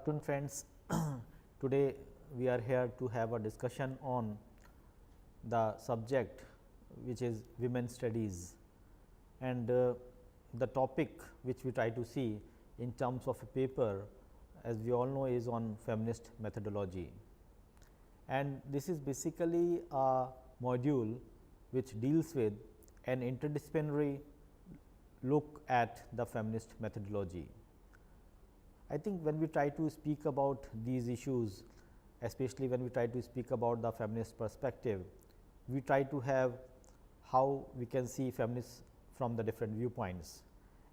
afternoon, friends. Today we are here to have a discussion on the subject which is women studies, and the topic which we try to see in terms of a paper, as we all know, is on feminist methodology. And this is basically a module which deals with an interdisciplinary look at the feminist methodology. I think when we try to speak about these issues, especially when we try to speak about the feminist perspective, we try to have how we can see feminists from the different viewpoints,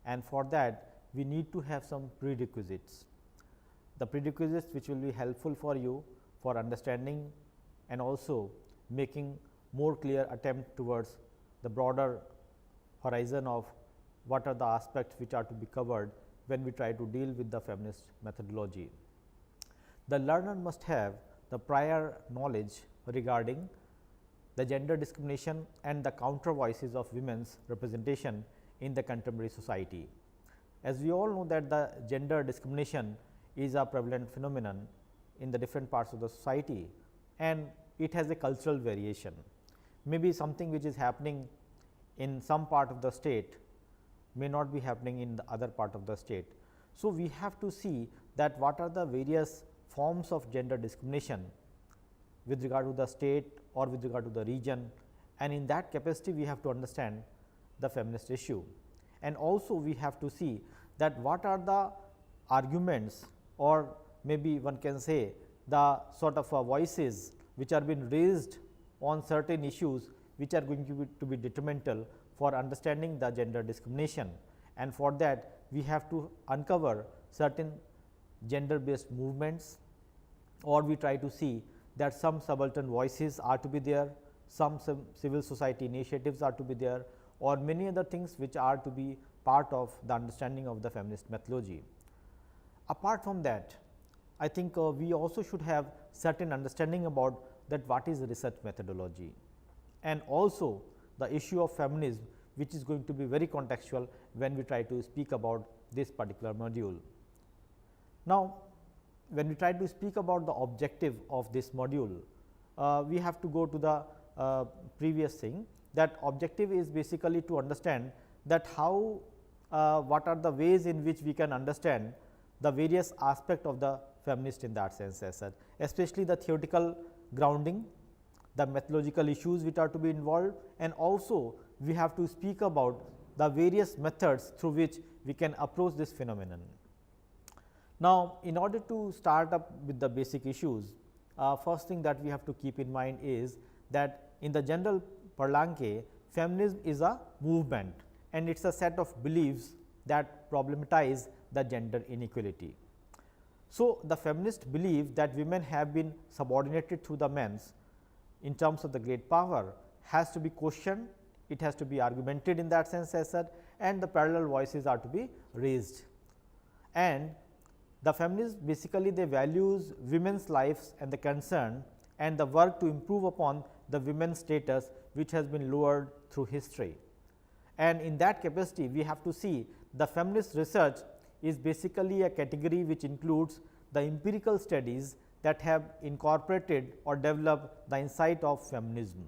and for that we need to have some prerequisites. The prerequisites which will be helpful for you for understanding and also making more clear attempt towards the broader horizon of what are the aspects which are to be covered when we try to deal with the feminist methodology. The learner must have the prior knowledge regarding the gender discrimination and the counter voices of women's representation in the contemporary society. As we all know that the gender discrimination is a prevalent phenomenon in the different parts of the society, and it has a cultural variation. Maybe something which is happening in some part of the state may not be happening in the other part of the state. So, we have to see that what are the various forms of gender discrimination with regard to the state or with regard to the region, and in that capacity we have to understand the feminist issue. And also we have to see that what are the arguments, or maybe one can say the sort of voices which are being raised on certain issues which are going to be detrimental for understanding the gender discrimination, and for that we have to uncover certain gender based movements, or we try to see that some subaltern voices are to be there, some civil society initiatives are to be there, or many other things which are to be part of the understanding of the feminist methodology. Apart from that, I think we also should have certain understanding about that what is research methodology, and also the issue of feminism, which is going to be very contextual when we try to speak about this particular module. Now, when we try to speak about the objective of this module, we have to go to the previous thing, that objective is basically to understand that how what are the ways in which we can understand the various aspect of the feminist in that sense, as such, especially the theoretical grounding, the methodological issues which are to be involved, and also we have to speak about the various methods through which we can approach this phenomenon. Now, in order to start up with the basic issues, first thing that we have to keep in mind is that in the general parlance, feminism is a movement, and it is a set of beliefs that problematize the gender inequality. So, the feminists believe that women have been subordinated to the men's in terms of the great power has to be questioned, it has to be argumented in that sense, as such, and the parallel voices are to be raised. And the feminists basically they values women's lives and the concern and the work to improve upon the women's status which has been lowered through history. And in that capacity we have to see the feminist research is basically a category which includes the empirical studies that have incorporated or developed the insight of feminism.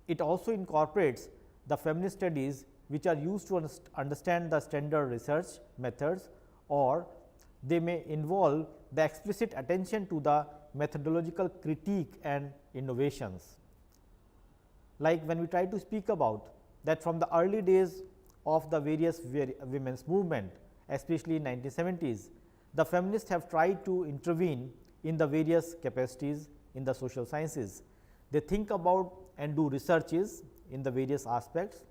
It also incorporates the feminist studies which are used to understand the standard research methods, or they may involve the explicit attention to the methodological critique and innovations. Like when we try to speak about that from the early days of the various women's movement, especially in 1970s, the feminists have tried to intervene in the various capacities in the social sciences. They think about and do researches in the various aspects.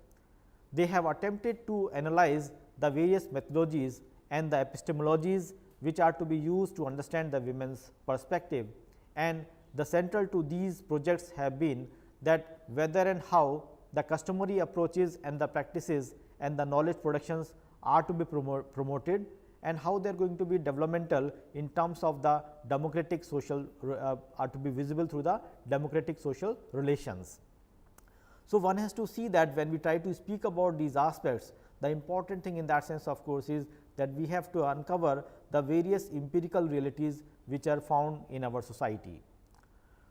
They have attempted to analyze the various methodologies and the epistemologies which are to be used to understand the women's perspective, and the central to these projects have been that whether and how the customary approaches and the practices and the knowledge productions are to be promoted, and how they are going to be developmental in terms of the democratic social are to be visible through the democratic social relations. So, one has to see that when we try to speak about these aspects, the important thing in that sense of course is that we have to uncover the various empirical realities which are found in our society.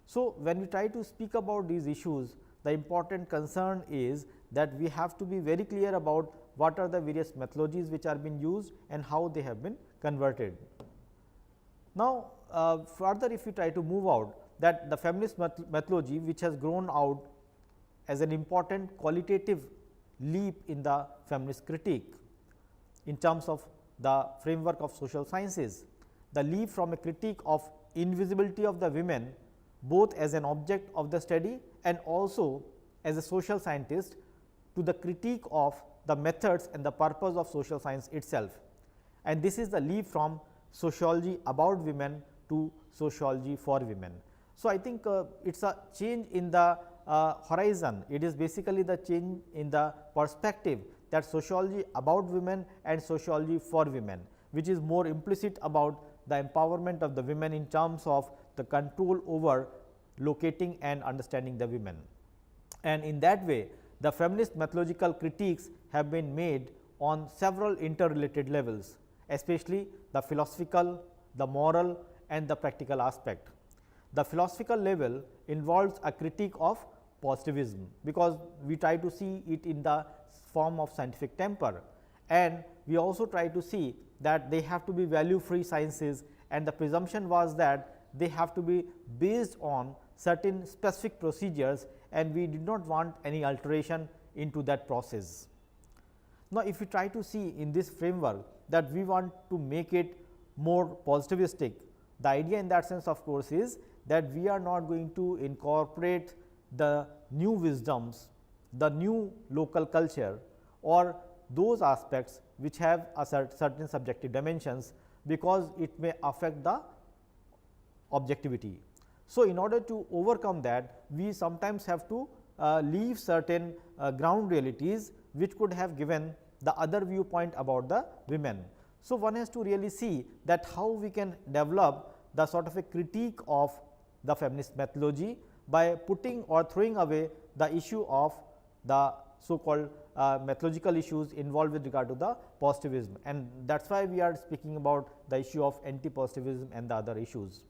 So, when we try to speak about these issues, the important concern is that we have to be very clear about what are the various methodologies which are being used and how they have been converted. Now, further if we try to move out, that the feminist methodology which has grown out as an important qualitative leap in the feminist critique in terms of the framework of social sciences, the leap from a critique of invisibility of the women both as an object of the study and also as a social scientist to the critique of the methods and the purpose of social science itself. And this is the leap from sociology about women to sociology for women. So, I think it is a change in the horizon, it is basically the change in the perspective that sociology about women and sociology for women, which is more implicit about the empowerment of the women in terms of the control over locating and understanding the women. And in that way, the feminist methodological critiques have been made on several interrelated levels, especially the philosophical, the moral and the practical aspect. The philosophical level involves a critique of positivism, because we try to see it in the form of scientific temper, and we also try to see that they have to be value free sciences, and the presumption was that they have to be based on certain specific procedures, and we did not want any alteration into that process. Now, if we try to see in this framework that we want to make it more positivistic, the idea in that sense of course is that we are not going to incorporate the new wisdoms, the new local culture or those aspects which have a certain subjective dimensions, because it may affect the objectivity. So, in order to overcome that, we sometimes have to leave certain ground realities which could have given the other viewpoint about the women. So, one has to really see that how we can develop the sort of a critique of the feminist methodology by putting or throwing away the issue of the so called methodological issues involved with regard to the positivism, and that is why we are speaking about the issue of anti-positivism and the other issues.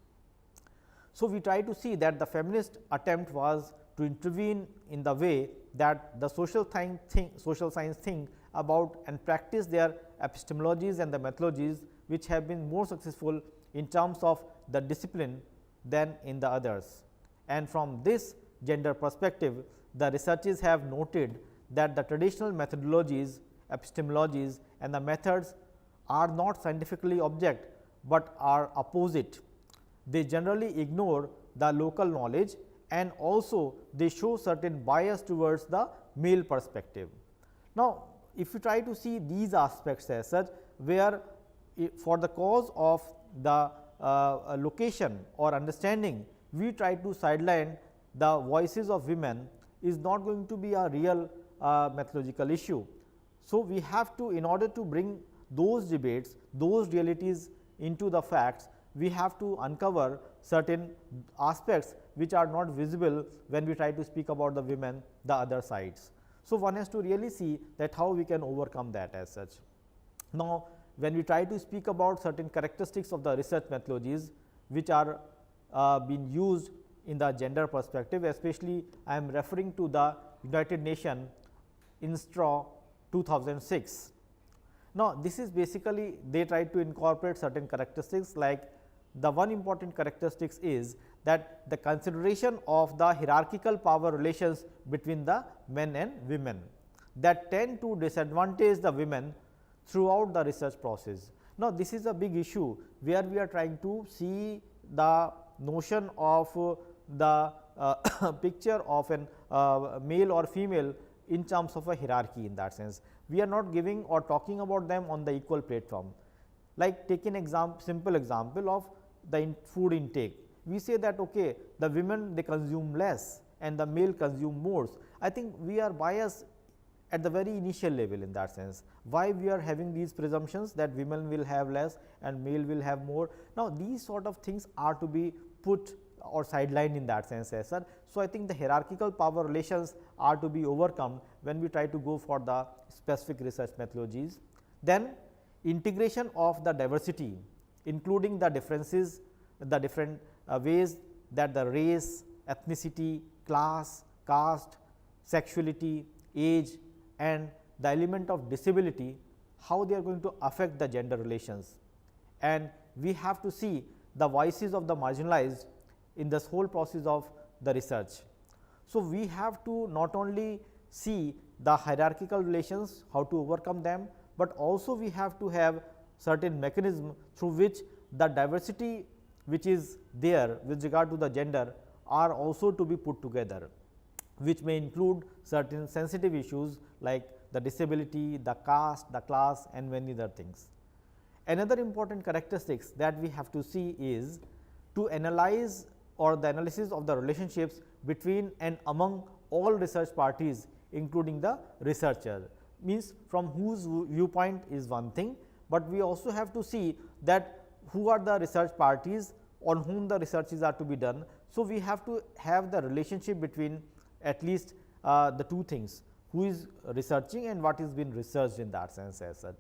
So, we try to see that the feminist attempt was to intervene in the way that the social science think about and practice their epistemologies and the methodologies which have been more successful in terms of the discipline than in the others. And from this gender perspective, the researchers have noted that the traditional methodologies, epistemologies and the methods are not scientifically object, but are opposite. They generally ignore the local knowledge, and also they show certain bias towards the male perspective. Now, if you try to see these aspects as such, where for the cause of the location or understanding, we try to sideline the voices of women, is not going to be a real methodological issue. So, we have to, in order to bring those debates, those realities into the facts, we have to uncover certain aspects which are not visible when we try to speak about the women, the other sides. So, one has to really see that how we can overcome that as such. Now, when we try to speak about certain characteristics of the research methodologies which are being used in the gender perspective, especially I am referring to the United Nations Instro 2006. Now, this is basically they try to incorporate certain characteristics, like the one important characteristics is that the consideration of the hierarchical power relations between the men and women that tend to disadvantage the women throughout the research process. Now, this is a big issue where we are trying to see the notion of the picture of an male or female in terms of a hierarchy. In that sense, we are not giving or talking about them on the equal platform. Like take an simple example of the food intake. We say that okay, the women they consume less and the male consume more. I think we are biased at the very initial level in that sense. Why we are having these presumptions that women will have less and male will have more. Now, these sort of things are to be put or sidelined in that sense as sir. So, I think the hierarchical power relations are to be overcome when we try to go for the specific research methodologies. Then integration of the diversity, including the differences, the different ways that the race, ethnicity, class, caste, sexuality, age and the element of disability, how they are going to affect the gender relations. And we have to see the voices of the marginalized in this whole process of the research. So, we have to not only see the hierarchical relations, how to overcome them, but also we have to have certain mechanism through which the diversity which is there with regard to the gender are also to be put together, which may include certain sensitive issues like the disability, the caste, the class and many other things. Another important characteristics that we have to see is to analyze or the analysis of the relationships between and among all research parties, including the researcher, means from whose viewpoint is one thing, but we also have to see that who are the research parties on whom the researches are to be done. So, we have to have the relationship between at least the two things, who is researching and what is being researched in that sense as such.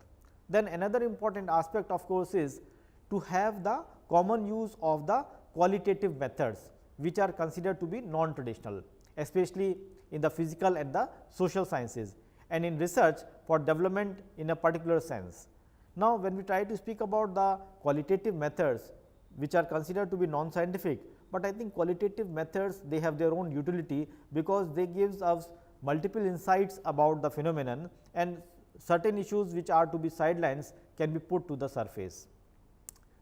Then another important aspect of course is to have the common use of the qualitative methods, which are considered to be non-traditional, especially in the physical and the social sciences and in research for development in a particular sense. Now, when we try to speak about the qualitative methods which are considered to be non-scientific, but I think qualitative methods they have their own utility, because they gives us multiple insights about the phenomenon and certain issues which are to be sidelines can be put to the surface.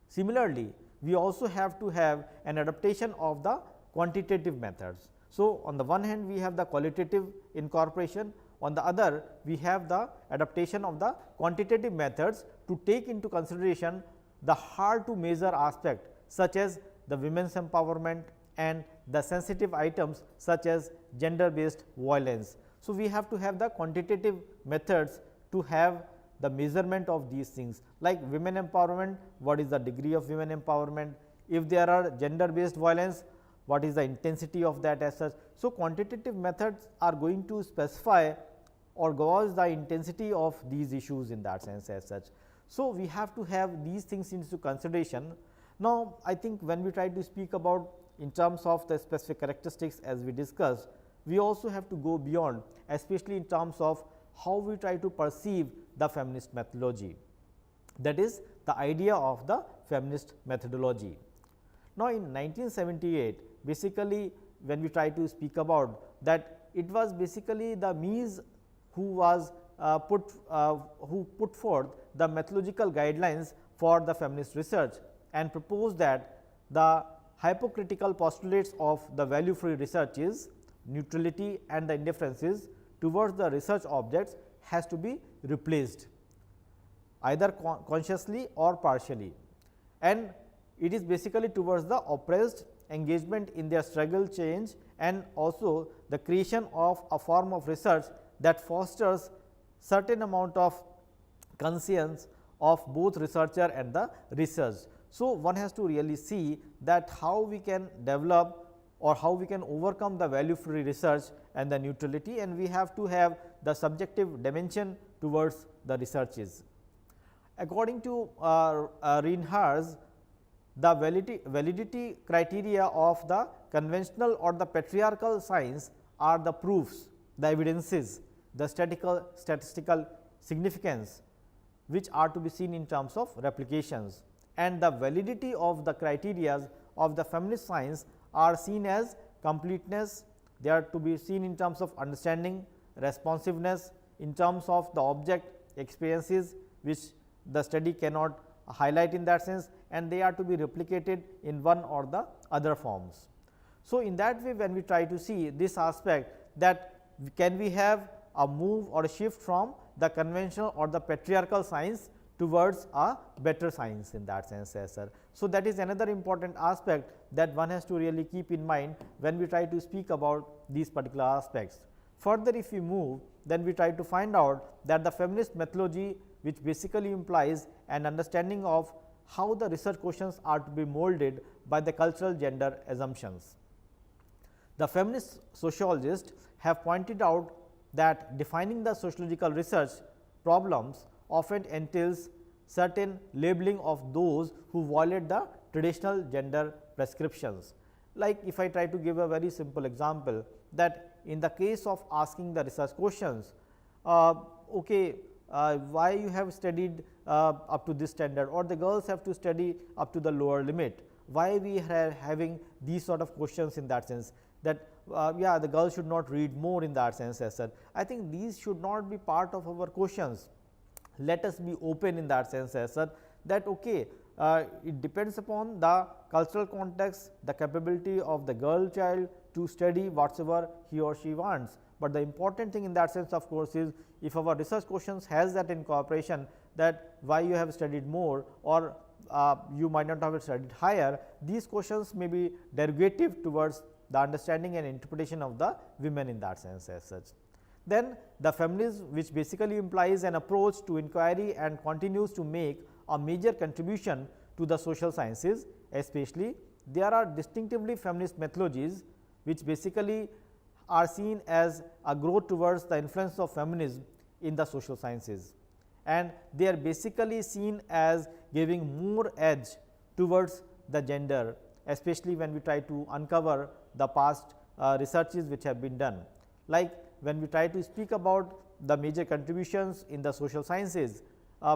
Similarly, we also have to have an adaptation of the quantitative methods. So, on the one hand we have the qualitative incorporation, on the other we have the adaptation of the quantitative methods to take into consideration the hard to measure aspect such as the women's empowerment and the sensitive items such as gender based violence. So, we have to have the quantitative methods to have the measurement of these things, like women empowerment, what is the degree of women empowerment, if there are gender based violence, what is the intensity of that as such. So, quantitative methods are going to specify or gauge the intensity of these issues in that sense as such. So, we have to have these things into consideration. Now, I think when we try to speak about in terms of the specific characteristics as we discussed, we also have to go beyond, especially in terms of how we try to perceive the feminist methodology, that is the idea of the feminist methodology. Now, in 1978 basically when we try to speak about that, it was basically the Mies who was who put forth the methodological guidelines for the feminist research and proposed that the hypocritical postulates of the value free research is neutrality and the indifferences towards the research objects has to be replaced either consciously or partially, and it is basically towards the oppressed engagement in their struggle change and also the creation of a form of research that fosters certain amount of conscience of both researcher and the research. So, one has to really see that how we can develop or how we can overcome the value free research and the neutrality, and we have to have the subjective dimension towards the researches. According to Reinhardt, the validity criteria of the conventional or the patriarchal science are the proofs, the evidences, the statistical significance which are to be seen in terms of replications, and the validity of the criteria of the feminist science are seen as completeness, they are to be seen in terms of understanding, responsiveness, in terms of the object experiences which the study cannot highlight in that sense, and they are to be replicated in one or the other forms. So, in that way when we try to see this aspect, that can we have a move or a shift from the conventional or the patriarchal science towards a better science in that sense as sir. So, that is another important aspect that one has to really keep in mind when we try to speak about these particular aspects. Further, if we move, then we try to find out that the feminist methodology, which basically implies an understanding of how the research questions are to be molded by the cultural gender assumptions. The feminist sociologists have pointed out that defining the sociological research problems often entails certain labeling of those who violate the traditional gender prescriptions. Like if I try to give a very simple example, that in the case of asking the research questions, why you have studied up to this standard, or the girls have to study up to the lower limit, why we are having these sort of questions in that sense, that the girls should not read more in that sense as such. I think these should not be part of our questions. Let us be open in that sense as such, that it depends upon the cultural context, the capability of the girl child to study whatsoever he or she wants. But the important thing in that sense of course is, if our research questions has that incorporation, that why you have studied more, or you might not have studied higher, these questions may be derogative towards the understanding and interpretation of the women in that sense as such. Then the feminism, which basically implies an approach to inquiry and continues to make a major contribution to the social sciences, especially there are distinctively feminist methodologies which basically are seen as a growth towards the influence of feminism in the social sciences, and they are basically seen as giving more edge towards the gender, especially when we try to uncover the past researches which have been done. Like when we try to speak about the major contributions in the social sciences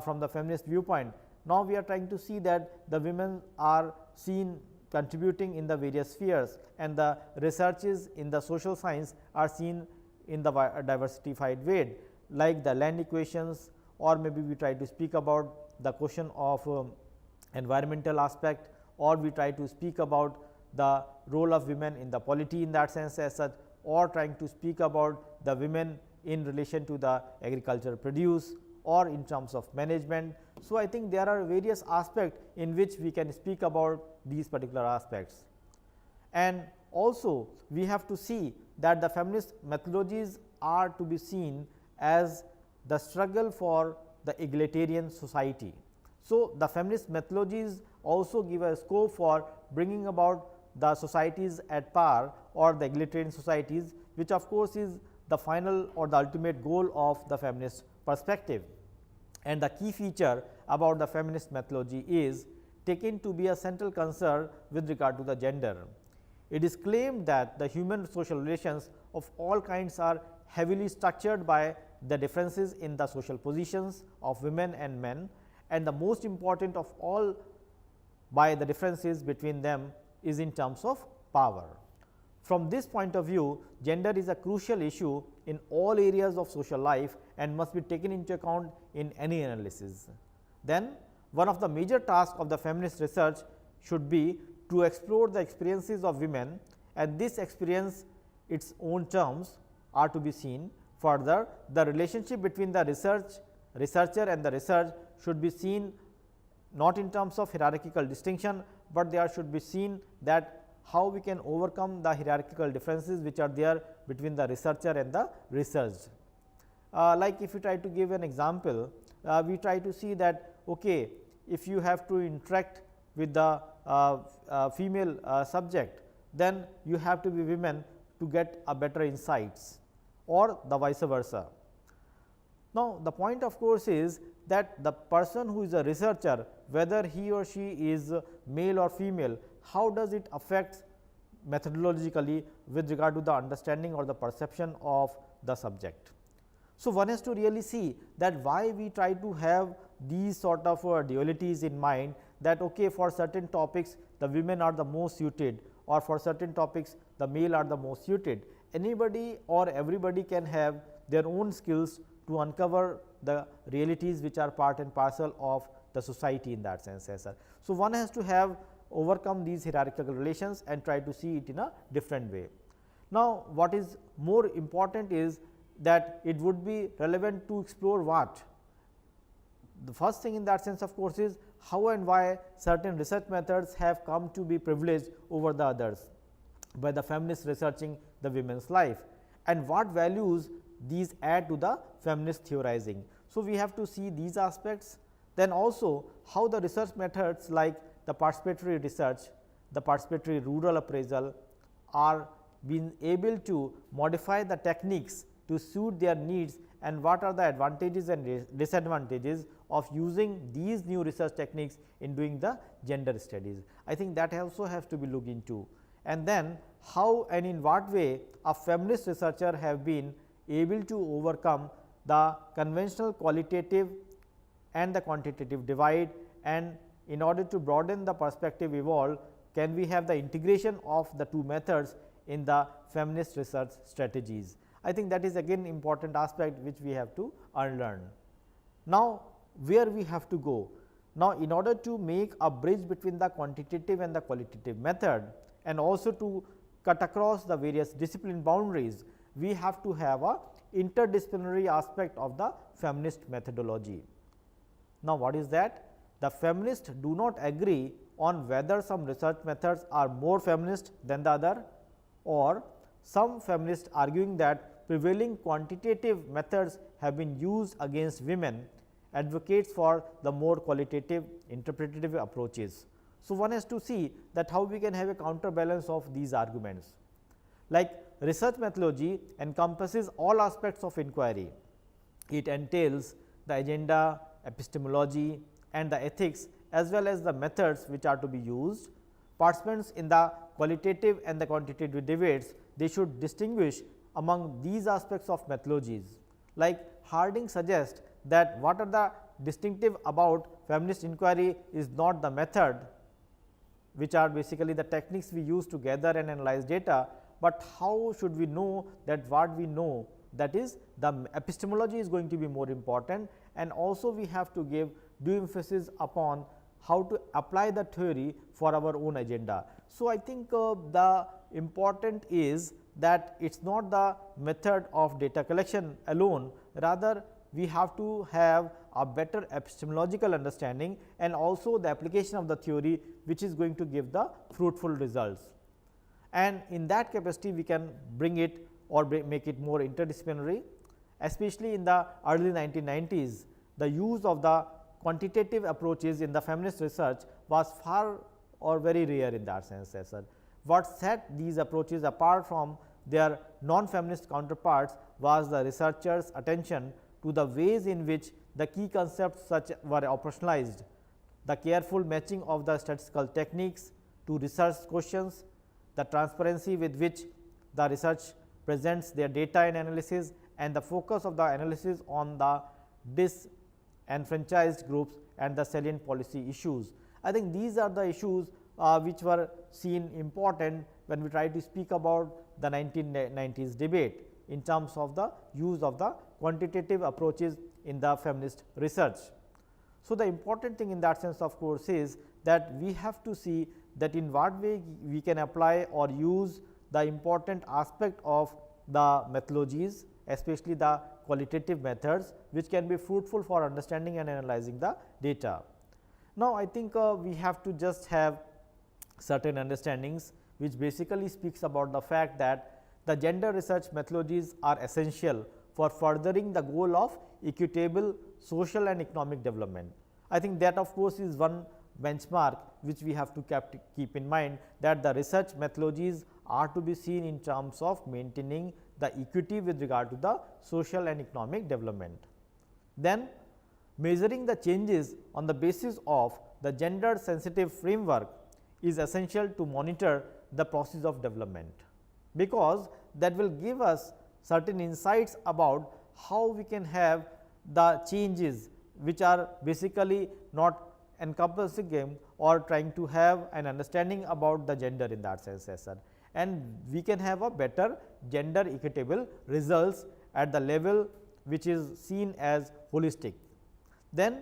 from the feminist viewpoint, now we are trying to see that the women are seen contributing in the various spheres, and the researches in the social science are seen in the diversified way, like the land equations, or maybe we try to speak about the question of environmental aspect, or we try to speak about the role of women in the polity in that sense as such, or trying to speak about the women in relation to the agricultural produce, or in terms of management. So, I think there are various aspects in which we can speak about these particular aspects. And also we have to see that the feminist methodologies are to be seen as the struggle for the egalitarian society. So, the feminist methodologies also give a scope for bringing about the societies at par, or the egalitarian societies, which of course is the final or the ultimate goal of the feminist perspective. And the key feature about the feminist methodology is taken to be a central concern with regard to the gender. It is claimed that the human social relations of all kinds are heavily structured by the differences in the social positions of women and men, and the most important of all by the differences between them is in terms of power. From this point of view, gender is a crucial issue in all areas of social life and must be taken into account in any analysis. Then one of the major tasks of the feminist research should be to explore the experiences of women, and this experience its own terms are to be seen. Further, the relationship between the researcher and the research should be seen not in terms of hierarchical distinction, but there should be seen that how we can overcome the hierarchical differences which are there between the researcher and the researched. Like if you try to give an example, we try to see that if you have to interact with the female subject, then you have to be women to get a better insights, or the vice versa. Now, the point of course is that the person who is a researcher, whether he or she is male or female, how does it affect methodologically with regard to the understanding or the perception of the subject. So, one has to really see that why we try to have these sort of dualities in mind, that for certain topics the women are the most suited, or for certain topics the male are the most suited. Anybody or everybody can have their own skills to uncover the realities which are part and parcel of the society in that sense. So, one has to have overcome these hierarchical relations and try to see it in a different way. Now, what is more important is that it would be relevant to explore what? The first thing in that sense of course is how and why certain research methods have come to be privileged over the others by the feminists researching the women's life, and what values these add to the feminist theorizing. So, we have to see these aspects. Then also how the research methods like the participatory research, the participatory rural appraisal are being able to modify the techniques to suit their needs, and what are the advantages and disadvantages of using these new research techniques in doing the gender studies. I think that also has to be looked into. And then how and in what way a feminist researcher have been able to overcome the conventional qualitative and the quantitative divide, and in order to broaden the perspective evolved, can we have the integration of the two methods in the feminist research strategies. I think that is again important aspect which we have to unlearn. Now, where we have to go? Now, in order to make a bridge between the quantitative and the qualitative method, and also to cut across the various discipline boundaries, we have to have a interdisciplinary aspect of the feminist methodology. Now, what is that? The feminists do not agree on whether some research methods are more feminist than the other, or some feminists arguing that prevailing quantitative methods have been used against women, advocates for the more qualitative interpretative approaches. So, one has to see that how we can have a counterbalance of these arguments. Like research methodology encompasses all aspects of inquiry. It entails the agenda, epistemology and the ethics, as well as the methods which are to be used. Participants in the qualitative and the quantitative debates, they should distinguish among these aspects of methodologies. Like Harding suggests that what are the distinctive about feminist inquiry is not the method, which are basically the techniques we use to gather and analyze data, but how should we know that what we know, that is the epistemology is going to be more important, and also we have to give due emphasis upon how to apply the theory for our own agenda. So, I think the important is that it is not the method of data collection alone, rather we have to have a better epistemological understanding and also the application of the theory, which is going to give the fruitful results. And in that capacity we can bring it or make it more interdisciplinary, especially in the early 1990s. The use of the quantitative approaches in the feminist research was far or very rare in that sense. What set these approaches apart from their non-feminist counterparts was the researchers' attention to the ways in which the key concepts such were operationalized, the careful matching of the statistical techniques to research questions, the transparency with which the research presents their data and analysis, and the focus of the analysis on the disenfranchised groups and the salient policy issues. I think these are the issues which were seen important when we try to speak about the 1990s debate in terms of the use of the quantitative approaches in the feminist research. So, the important thing in that sense of course is that we have to see that in what way we can apply or use the important aspect of the methodologies, especially the qualitative methods, which can be fruitful for understanding and analyzing the data. Now, I think we have to just have certain understandings which basically speaks about the fact that the gender research methodologies are essential for furthering the goal of equitable social and economic development. I think that of course is one benchmark which we have to keep in mind, that the research methodologies are to be seen in terms of maintaining the equity with regard to the social and economic development. Then measuring the changes on the basis of the gender sensitive framework is essential to monitor the process of development, because that will give us certain insights about how we can have the changes which are basically not encompassing or trying to have an understanding about the gender in that sense, and we can have a better gender equitable results at the level which is seen as holistic. Then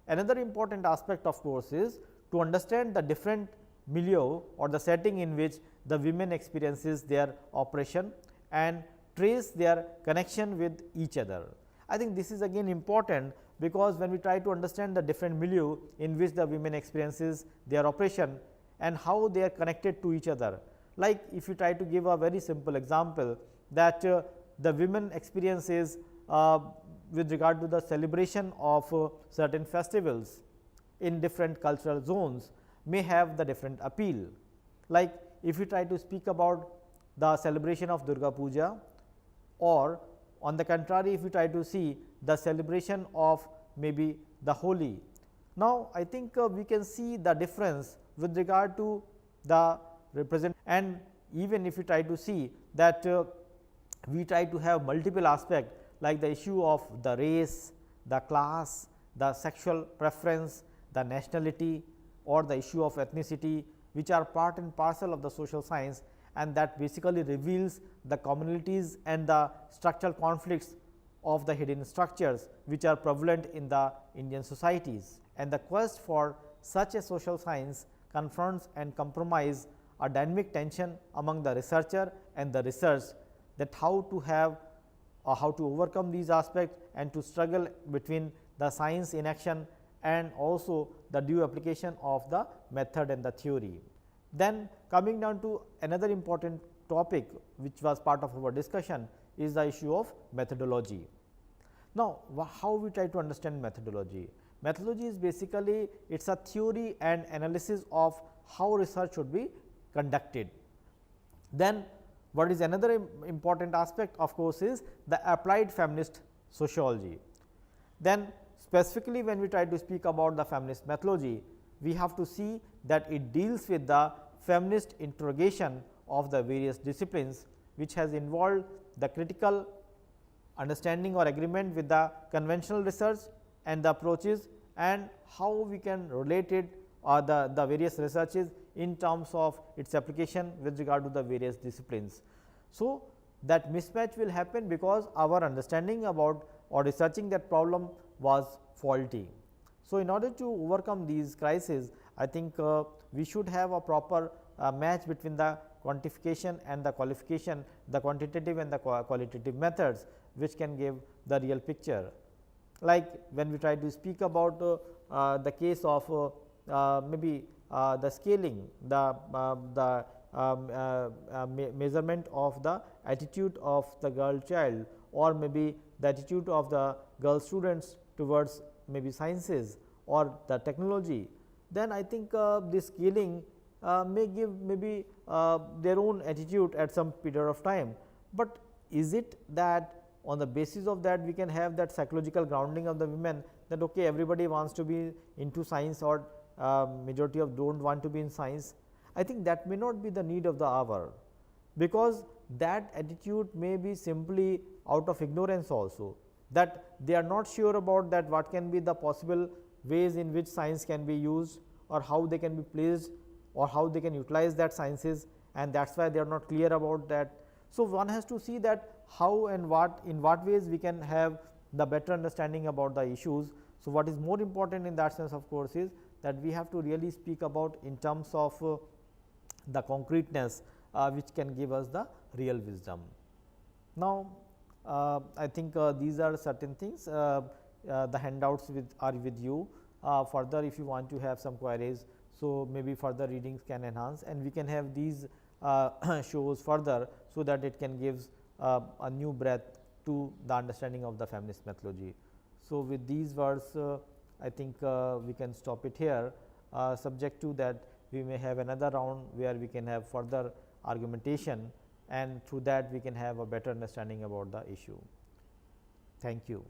another important aspect of course is to understand the different milieu or the setting in which the women experiences their operation and trace their connection with each other. I think this is again important, because when we try to understand the different milieu in which the women experiences their operation and how they are connected to each other. Like if you try to give a very simple example, that the women experiences with regard to the celebration of certain festivals in different cultural zones may have the different appeal. Like if you try to speak about the celebration of Durga Puja, or on the contrary if you try to see the celebration of maybe the holy. Now, I think we can see the difference with regard to the represent, and even if we try to see that we try to have multiple aspects like the issue of the race, the class, the sexual preference, the nationality or the issue of ethnicity, which are part and parcel of the social science, and that basically reveals the commonalities and the structural conflicts of the hidden structures which are prevalent in the Indian societies. And the quest for such a social science confronts and compromise a dynamic tension among the researcher and the research, that how to have or how to overcome these aspects and to struggle between the science in action and also the due application of the method and the theory. Then coming down to another important topic which was part of our discussion is the issue of methodology. Now, how we try to understand methodology? Methodology is basically it is a theory and analysis of how research should be conducted. Then what is another important aspect of course is the applied feminist sociology. Then specifically when we try to speak about the feminist methodology, we have to see that it deals with the feminist interrogation of the various disciplines, which has involved the critical understanding or agreement with the conventional research and the approaches, and how we can relate it or the various researches in terms of its application with regard to the various disciplines. So, that mismatch will happen because our understanding about or researching that problem was faulty. So, in order to overcome these crises, I think we should have a proper match between the quantification and the qualification, the quantitative and the qualitative methods, which can give the real picture. Like when we try to speak about the case of maybe the scaling, the measurement of the attitude of the girl child, or maybe the attitude of the girl students towards maybe sciences or the technology, then I think this scaling may give maybe their own attitude at some period of time. But is it that on the basis of that we can have that psychological grounding of the women, that okay, everybody wants to be into science or majority of do not want to be in science? I think that may not be the need of the hour, because that attitude may be simply out of ignorance also, that they are not sure about that what can be the possible ways in which science can be used, or how they can be placed, or how they can utilize that sciences, and that is why they are not clear about that. So, one has to see that how and what in what ways we can have the better understanding about the issues. So, what is more important in that sense of course is that we have to really speak about in terms of the concreteness which can give us the real wisdom. Now, I think these are certain things, the handouts are with you. Further, if you want to have some queries, so maybe further readings can enhance, and we can have these shows further, so that it can give a new breadth to the understanding of the feminist methodology. So, with these words I think we can stop it here, subject to that we may have another round where we can have further argumentation, and through that we can have a better understanding about the issue. Thank you.